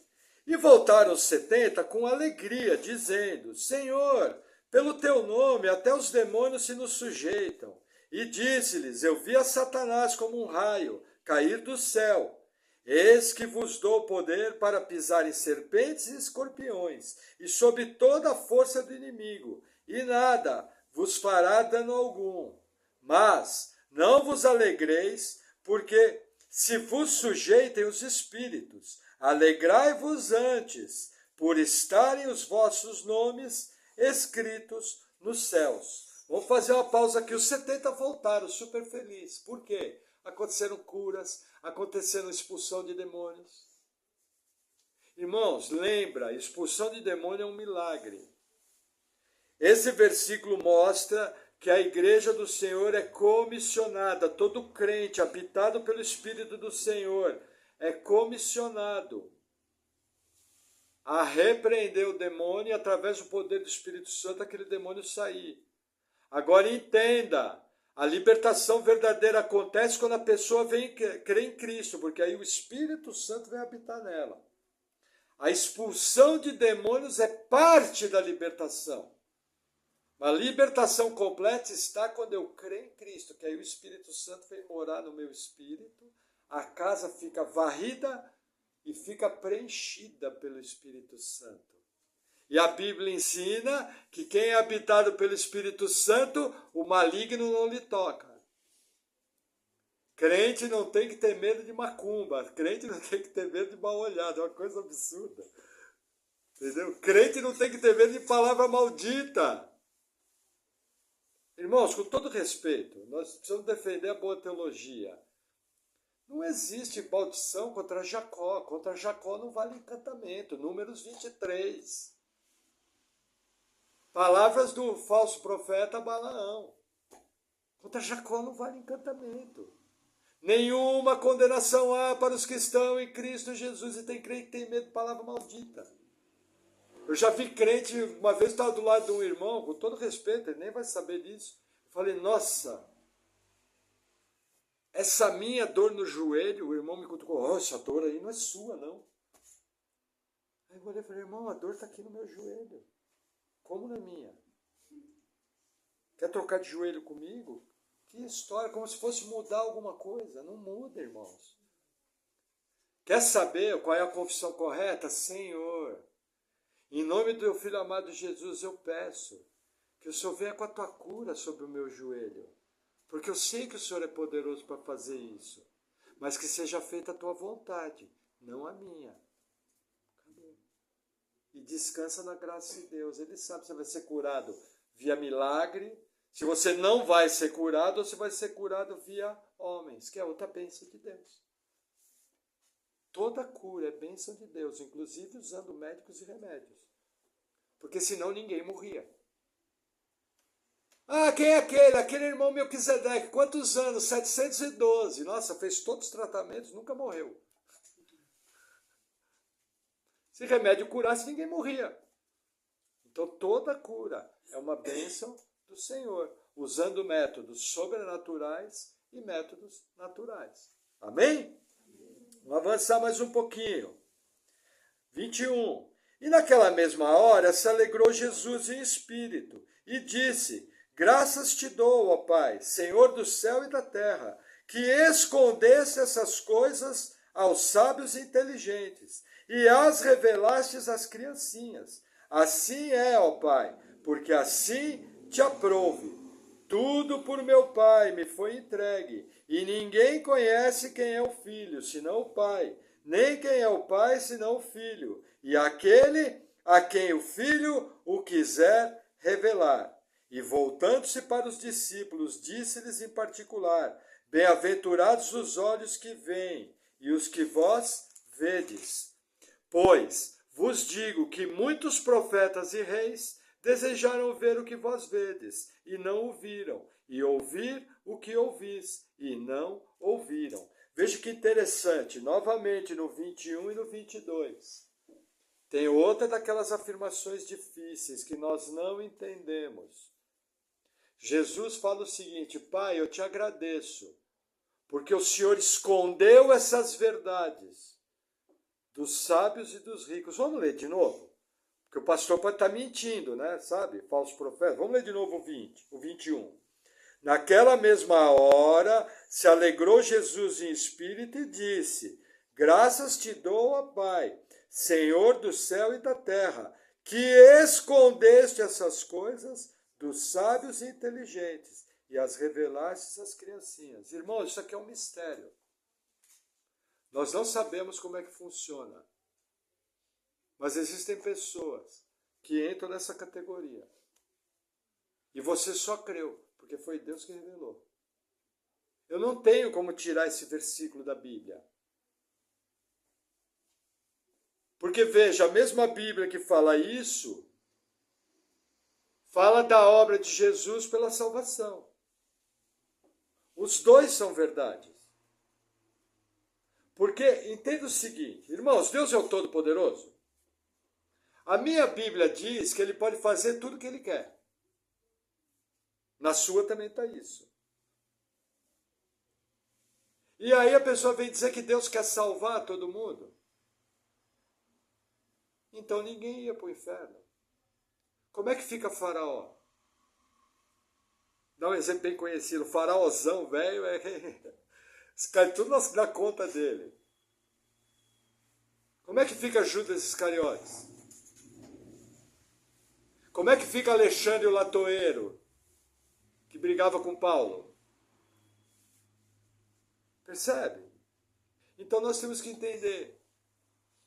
E voltaram os 70 com alegria, dizendo: Senhor, pelo teu nome até os demônios se nos sujeitam. E disse-lhes: eu vi a Satanás como um raio cair do céu. Eis que vos dou poder para pisar em serpentes e escorpiões, e sobre toda a força do inimigo, e nada vos fará dano algum. Mas não vos alegreis, porque se vos sujeitem os espíritos, alegrai-vos antes, por estarem os vossos nomes escritos nos céus. Vamos fazer uma pausa aqui. Os 70 voltaram super felizes. Por quê? Aconteceram curas, aconteceram expulsão de demônios. Irmãos, lembra, expulsão de demônio é um milagre. Esse versículo mostra que a igreja do Senhor é comissionada. Todo crente habitado pelo Espírito do Senhor é comissionado a repreender o demônio e, através do poder do Espírito Santo, aquele demônio sair. Agora entenda, a libertação verdadeira acontece quando a pessoa vem crer em Cristo, porque aí o Espírito Santo vem habitar nela. A expulsão de demônios é parte da libertação. A libertação completa está quando eu creio em Cristo, que aí o Espírito Santo vem morar no meu espírito, a casa fica varrida e fica preenchida pelo Espírito Santo. E a Bíblia ensina que quem é habitado pelo Espírito Santo, o maligno não lhe toca. Crente não tem que ter medo de macumba, crente não tem que ter medo de mal olhado, é uma coisa absurda. Entendeu? Crente não tem que ter medo de palavra maldita. Irmãos, com todo respeito, nós precisamos defender a boa teologia. Não existe maldição contra Jacó. Contra Jacó não vale encantamento. Números 23. Palavras do falso profeta Balaão. Contra Jacó não vale encantamento. Nenhuma condenação há para os que estão em Cristo Jesus. E tem crente que tem medo de palavra maldita. Eu já vi crente, uma vez estava do lado de um irmão, com todo respeito, ele nem vai saber disso. Eu falei, nossa, essa minha dor no joelho, o irmão me cutucou, oh, essa dor aí não é sua, não. Aí eu olhei e falei, irmão, a dor está aqui no meu joelho. Como não é minha? Quer trocar de joelho comigo? Que história, como se fosse mudar alguma coisa. Não muda, irmãos. Quer saber qual é a confissão correta? Senhor, em nome do teu Filho amado Jesus, eu peço que o Senhor venha com a tua cura sobre o meu joelho. Porque eu sei que o Senhor é poderoso para fazer isso. Mas que seja feita a tua vontade, não a minha. Acabou. E descansa na graça de Deus. Ele sabe se você vai ser curado via milagre, se você não vai ser curado, ou se vai ser curado via homens, que é outra bênção de Deus. Toda cura é bênção de Deus, inclusive usando médicos e remédios. Porque senão ninguém morria. Ah, quem é aquele? Aquele irmão Melquisedeque. Quantos anos? 712. Nossa, fez todos os tratamentos, nunca morreu. Se remédio curasse, ninguém morria. Então toda cura é uma bênção do Senhor, usando métodos sobrenaturais e métodos naturais. Amém? Vamos avançar mais um pouquinho. 21. E naquela mesma hora se alegrou Jesus em espírito e disse, graças te dou, ó Pai, Senhor do céu e da terra, que escondeste essas coisas aos sábios e inteligentes e as revelastes às criancinhas. Assim é, ó Pai, porque assim te aprouve. Tudo por meu Pai me foi entregue, e ninguém conhece quem é o Filho, senão o Pai, nem quem é o Pai, senão o Filho, e aquele a quem o Filho o quiser revelar. E voltando-se para os discípulos, disse-lhes em particular, bem-aventurados os olhos que veem, e os que vós vedes. Pois vos digo que muitos profetas e reis desejaram ver o que vós vedes, e não o viram, e ouvir o que ouvis, e não ouviram. Veja que interessante, novamente no 21 e no 22. Tem outra daquelas afirmações difíceis que nós não entendemos. Jesus fala o seguinte, Pai, eu te agradeço, porque o Senhor escondeu essas verdades dos sábios e dos ricos. Vamos ler de novo? Porque o pastor pode estar mentindo, né? Sabe? Falso profeta. Vamos ler de novo o 21. Naquela mesma hora se alegrou Jesus em espírito e disse, graças te dou, ó Pai, Senhor do céu e da terra, que escondeste essas coisas dos sábios e inteligentes e as revelaste às criancinhas. Irmãos, isso aqui é um mistério. Nós não sabemos como é que funciona. Mas existem pessoas que entram nessa categoria. E você só creu, porque foi Deus que revelou. Eu não tenho como tirar esse versículo da Bíblia. Porque veja, a mesma Bíblia que fala isso, fala da obra de Jesus pela salvação. Os dois são verdades. Porque, entenda o seguinte, irmãos, Deus é o Todo-Poderoso? A minha Bíblia diz que ele pode fazer tudo o que ele quer. Na sua também está isso. E aí a pessoa vem dizer que Deus quer salvar todo mundo. Então ninguém ia para o inferno. Como é que fica Faraó? Dá um exemplo bem conhecido. O faraózão velho cai tudo na conta dele. Como é que fica Judas Iscariotes? Como é que fica Alexandre o Latoeiro, que brigava com Paulo? Percebe? Então nós temos que entender,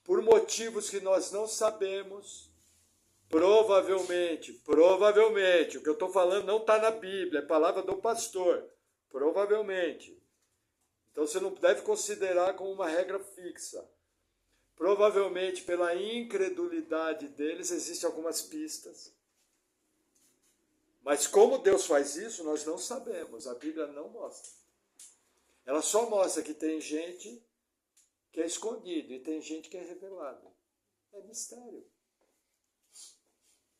por motivos que nós não sabemos, provavelmente, o que eu estou falando não está na Bíblia, é palavra do pastor, provavelmente. Então você não deve considerar como uma regra fixa. Provavelmente, pela incredulidade deles, existem algumas pistas. Mas como Deus faz isso, nós não sabemos, a Bíblia não mostra. Ela só mostra que tem gente que é escondido e tem gente que é revelado. É mistério.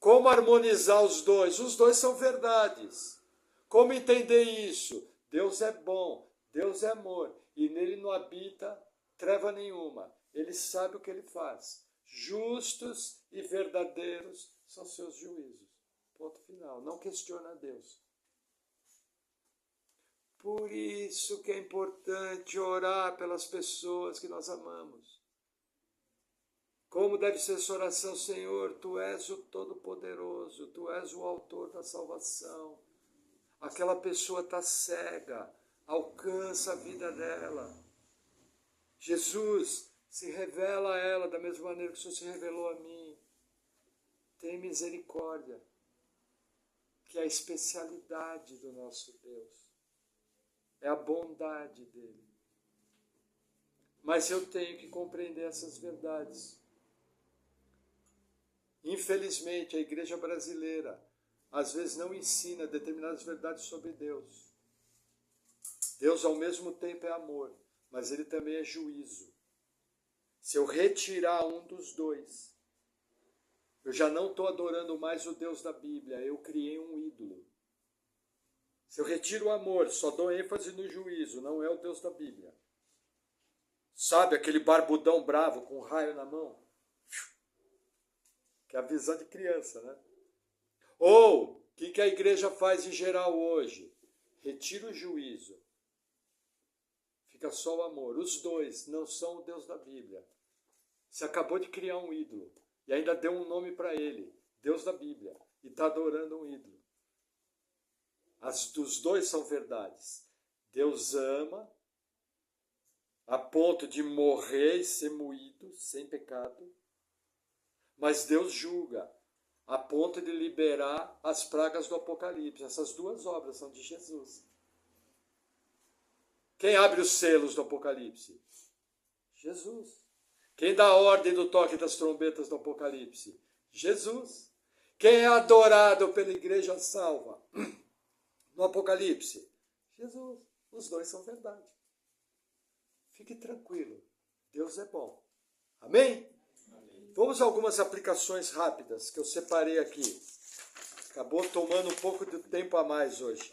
Como harmonizar os dois? Os dois são verdades. Como entender isso? Deus é bom, Deus é amor, e nele não habita treva nenhuma. Ele sabe o que ele faz. Justos e verdadeiros são seus juízos. Ponto final. Não questiona Deus. Por isso que é importante orar pelas pessoas que nós amamos. Como deve ser essa oração? Senhor, Tu és o Todo-Poderoso, Tu és o autor da salvação. Aquela pessoa está cega, alcança a vida dela. Jesus, se revela a ela da mesma maneira que o Senhor se revelou a mim. Tem misericórdia, que é a especialidade do nosso Deus. É a bondade dele. Mas eu tenho que compreender essas verdades. Infelizmente, a igreja brasileira às vezes não ensina determinadas verdades sobre Deus. Deus ao mesmo tempo é amor, mas ele também é juízo. Se eu retirar um dos dois, eu já não estou adorando mais o Deus da Bíblia, eu criei um ídolo. Se eu retiro o amor, só dou ênfase no juízo, não é o Deus da Bíblia. Sabe aquele barbudão bravo com um raio na mão? Que é a visão de criança, né? Ou, o que a igreja faz em geral hoje? Retira o juízo. Fica só o amor. Os dois não são o Deus da Bíblia. Você acabou de criar um ídolo e ainda deu um nome para ele, Deus da Bíblia, e está adorando um ídolo. Os dois são verdades. Deus ama a ponto de morrer e ser moído sem pecado, mas Deus julga a ponto de liberar as pragas do Apocalipse. Essas duas obras são de Jesus. Quem abre os selos do Apocalipse? Jesus. Quem dá a ordem do toque das trombetas do Apocalipse? Jesus. Quem é adorado pela igreja salva no Apocalipse? Jesus. Os dois são verdade. Fique tranquilo. Deus é bom. Amém? Amém. Vamos a algumas aplicações rápidas que eu separei aqui. Acabou tomando um pouco de tempo a mais hoje.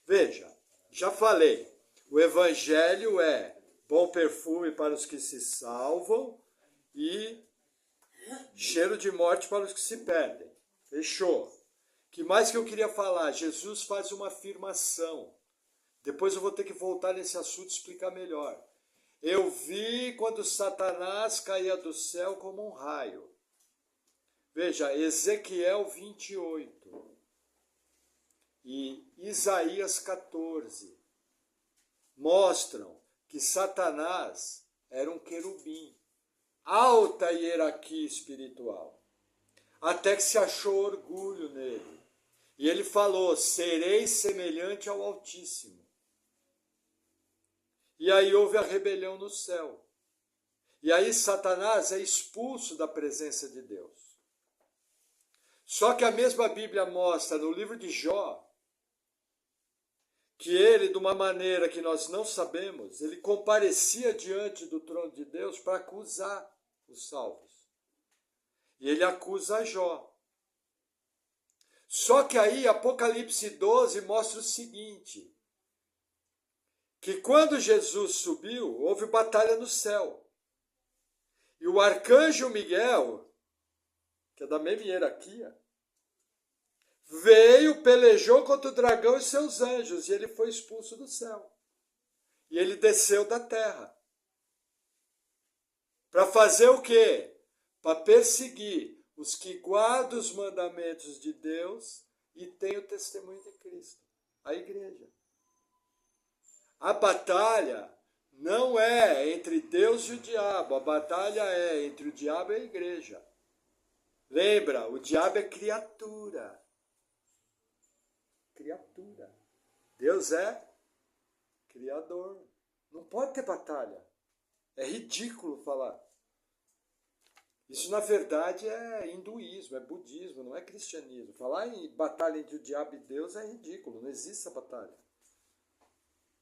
Veja, já falei. O Evangelho é bom perfume para os que se salvam e cheiro de morte para os que se perdem. Fechou. O que mais que eu queria falar? Jesus faz uma afirmação. Depois eu vou ter que voltar nesse assunto e explicar melhor. Eu vi quando Satanás caía do céu como um raio. Veja, Ezequiel 28 e Isaías 14 mostram que Satanás era um querubim, alta hierarquia espiritual, até que se achou orgulho nele. E ele falou, serei semelhante ao Altíssimo. E aí houve a rebelião no céu. E aí Satanás é expulso da presença de Deus. Só que a mesma Bíblia mostra no livro de Jó que ele, de uma maneira que nós não sabemos, ele comparecia diante do trono de Deus para acusar os salvos. E ele acusa Jó. Só que aí Apocalipse 12 mostra o seguinte, que quando Jesus subiu, houve batalha no céu. E o arcanjo Miguel, que é da mesma hierarquia, veio, pelejou contra o dragão e seus anjos, e ele foi expulso do céu. E ele desceu da terra. Para fazer o quê? Para perseguir os que guardam os mandamentos de Deus e têm o testemunho de Cristo, a igreja. A batalha não é entre Deus e o diabo, a batalha é entre o diabo e a igreja. Lembra, o diabo é criatura. Criatura. Deus é criador. Não pode ter batalha. É ridículo falar. Isso, na verdade, é hinduísmo, é budismo, não é cristianismo. Falar em batalha entre o diabo e Deus é ridículo, não existe essa batalha.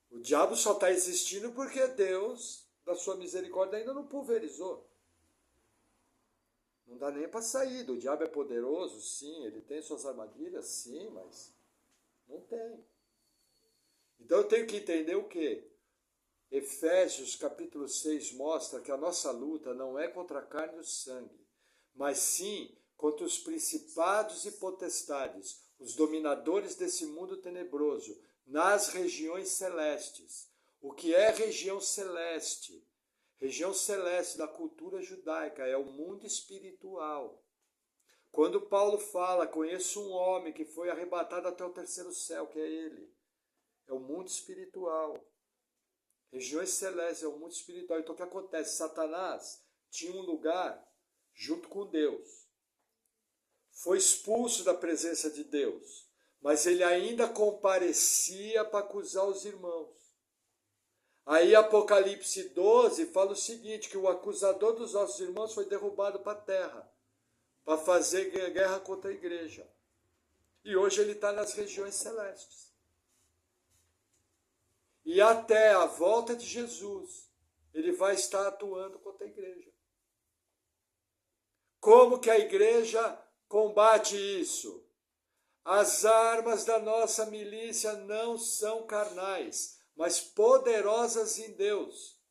O diabo só está existindo porque Deus, da sua misericórdia, ainda não pulverizou. Não dá nem para sair. O diabo é poderoso, sim, ele tem suas armadilhas, sim, mas não tem. Então eu tenho que entender o quê? Efésios capítulo 6 mostra que a nossa luta não é contra a carne e o sangue, mas sim contra os principados e potestades, os dominadores desse mundo tenebroso, nas regiões celestes. O que é região celeste? Região celeste da cultura judaica é o mundo espiritual. Quando Paulo fala, conheço um homem que foi arrebatado até o terceiro céu, que é ele. É o mundo espiritual. Regiões celestes é o mundo espiritual. Então o que acontece? Satanás tinha um lugar junto com Deus. Foi expulso da presença de Deus. Mas ele ainda comparecia para acusar os irmãos. Aí Apocalipse 12 fala o seguinte, que o acusador dos nossos irmãos foi derrubado para a terra, para fazer guerra contra a igreja. E hoje ele está nas regiões celestes. E até a volta de Jesus, ele vai estar atuando contra a igreja. Como que a igreja combate isso? As armas da nossa milícia não são carnais, mas poderosas em Deus.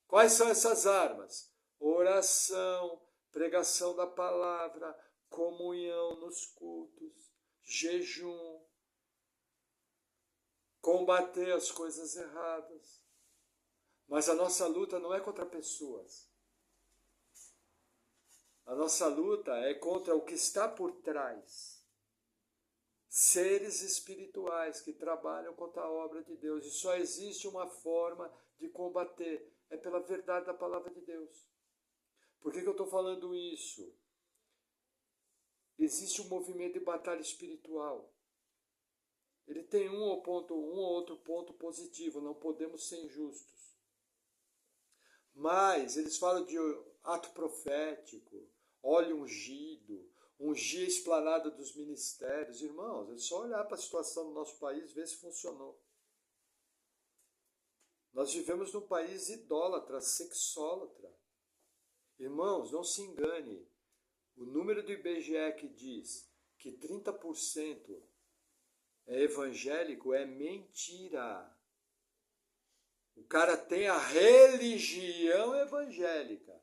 Quais são essas armas? Oração, pregação da palavra, comunhão nos cultos, jejum, combater as coisas erradas. Mas a nossa luta não é contra pessoas. A nossa luta é contra o que está por trás. Seres espirituais que trabalham contra a obra de Deus. E só existe uma forma de combater. É pela verdade da palavra de Deus. Por que eu estou falando isso? Existe um movimento de batalha espiritual. Ele tem um ou outro ponto positivo, não podemos ser injustos. Mas eles falam de ato profético, óleo ungido, ungir a esplanada dos ministérios. Irmãos, é só olhar para a situação do nosso país e ver se funcionou. Nós vivemos num país idólatra, sexólatra. Irmãos, não se engane. O número do IBGE que diz que 30% é evangélico é mentira. O cara tem a religião evangélica.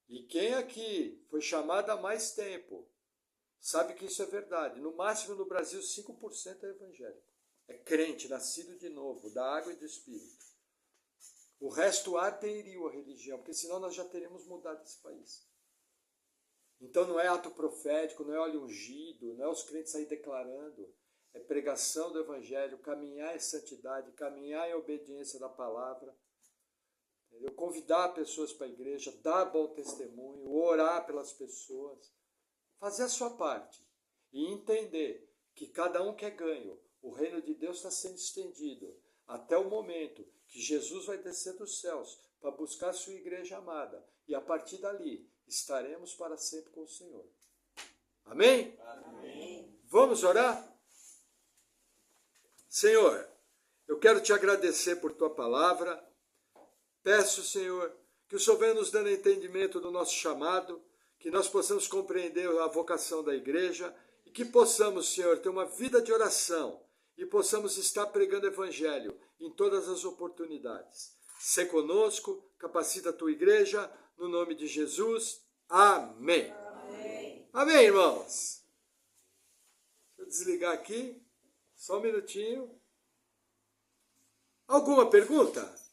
E quem aqui foi chamado há mais tempo sabe que isso é verdade. No máximo no Brasil 5% é evangélico. É crente, nascido de novo, da água e do Espírito. O resto aderiu à religião, porque senão nós já teríamos mudado esse país. Então não é ato profético, não é óleo ungido, não é os crentes aí declarando. É pregação do evangelho, caminhar em santidade, caminhar em obediência da palavra. Entendeu? Convidar pessoas para a igreja, dar bom testemunho, orar pelas pessoas. Fazer a sua parte. E entender que cada um quer ganho. O reino de Deus está sendo estendido até o momento que Jesus vai descer dos céus para buscar a sua igreja amada. E a partir dali estaremos para sempre com o Senhor. Amém? Amém. Vamos orar? Senhor, eu quero te agradecer por tua palavra. Peço, Senhor, que o Senhor venha nos dando entendimento do nosso chamado, que nós possamos compreender a vocação da igreja e que possamos, Senhor, ter uma vida de oração e possamos estar pregando o evangelho em todas as oportunidades. Sê conosco, capacita a tua igreja, no nome de Jesus. Amém. Amém, amém, irmãos. Deixa eu desligar aqui, só um minutinho. Alguma pergunta?